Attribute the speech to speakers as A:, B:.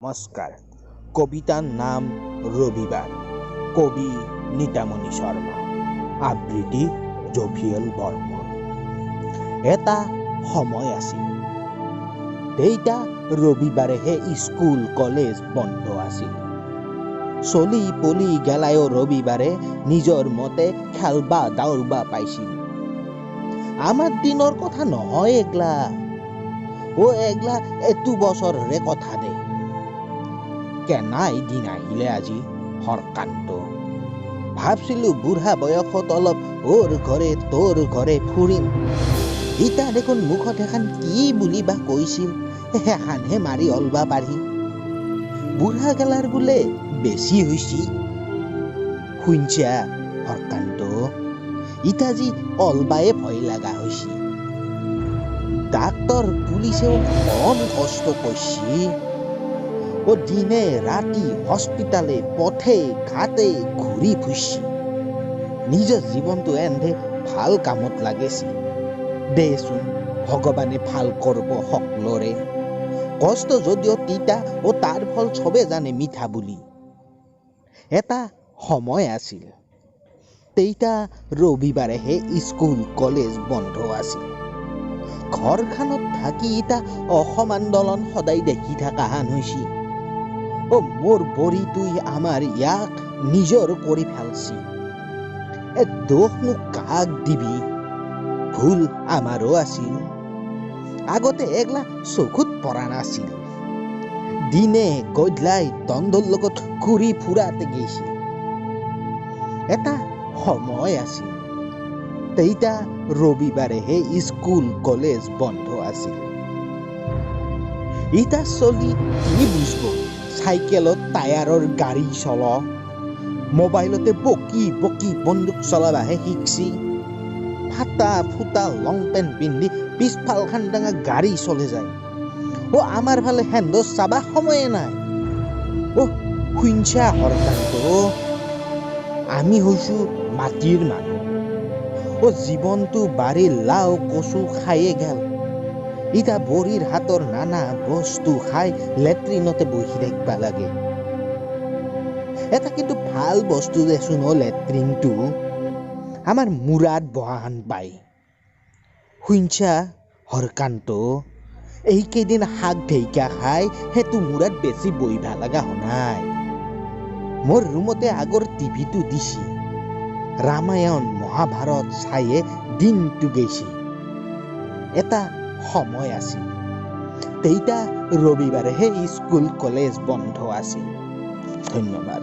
A: নমস্কাৰ। কবিতাৰ নাম ৰবিবাৰ। কবি নিতামণি শৰ্মা। আবৃত্তি জফিয়েল বৰ্মন। এটা সময় আছিল, সেইটা ৰবিবাৰেহে স্কুল কলেজ বন্ধ আছিল। চলি পলি গেলায়ো ৰবিবাৰে নিজৰ মতে খেলবা দাউৰবা পাইছিল। আমাৰ দিনৰ কথা নহয় এগলা, এগলা এটো বছৰৰে কথা দে। কেনাই দিন আহিলে আজি হৰকান্ত। ভাবছিলো বুঢ়া বয়সত অলপ ওৰ ঘৰে তোৰ ঘৰে ফুৰিম। ইতা দেখোন মুখত এখন কি বুলি বা কৈছিল, সেখানহে মাৰি অলবা পাৰি। বুঢ়া গেলাৰ বোলে বেছি হৈছি। শুনছা হৰকান্ত, ইতা যি অলবায়ে ভয় লাগা হৈছি। ডাক্তৰ পুলিচেও কম কষ্ট কৰিছি। দিনে ৰাতি হস্পিটালে পথে ঘাটে ঘূৰি ফুৰিছি। নিজৰ জীৱনটো এন্ধে ভাল কামত লাগেছি। দেচোন ভগৱানে ভাল কৰব সকলোৰে। কষ্ট যদিও তিতা তাৰ ফল চবে জানে মিঠা বুলি। এটা সময় আছিল, তেইটা ৰবিবাৰেহে স্কুল কলেজ বন্ধ আছিল। ঘৰখানত থাকি ইতা অসম আন্দোলন সদায় দেখি থকা হান হৈছি। মোৰ বৰিটোই আমাৰ ইয়াক নিজৰ কৰি ফেলছি। দোষনো কাক দিবি, ভুল আমাৰো আছিল। আগতে এগলা চকুত পৰা নাছিল। দিনে গধলাই দণ্ডৰ লগত ঘূৰি ফুৰাতে গৈছিল। এটা সময় আছিল, তেইটা ৰবিবাৰেহে স্কুল কলেজ বন্ধ আছিল। ইটা চলি কি বুজব, চাইকেলত টায়াৰৰ গাড়ী চল, মোবাইলতে বকি বকি বন্দুক চলাবাহে শিকছি। ফাটা ফুটা লং পেণ্ট পিন্ধি পিছফালখান ডাঙা গাড়ী চলে যায়। আমাৰ ফালে হেন্দৰ চাবা সময়ে নাই। শুনছা হৰকান্ত, আমি হৈছো মাটিৰ মানুহ। জীৱনটো বাৰীৰ লাও কচু খায়ে গেল। ইটা বৰিৰ হাতৰ নানা বস্তু খাই লেট্ৰিনতে বহি থাকিবা লাগে। এটা কিন্তু ভাল বস্তু দেচোন লেট্ৰিনটো, আমাৰ মূৰাত বহান পায়। শুনছা হৰকান্ত, এইকেইদিন শাক ঢেকীয়া খাই সেইটো মূৰাত বেছি বহিবা লগা নাই। মোৰ ৰুমতে আগৰ টিভিটো দিছি, ৰামায়ণ মহাভাৰত চায়ে দিনটো গৈছি। এটা সময় আছিল, তেইটা ৰবিবাৰেহে স্কুল কলেজ বন্ধ আছিল। ধন্যবাদ।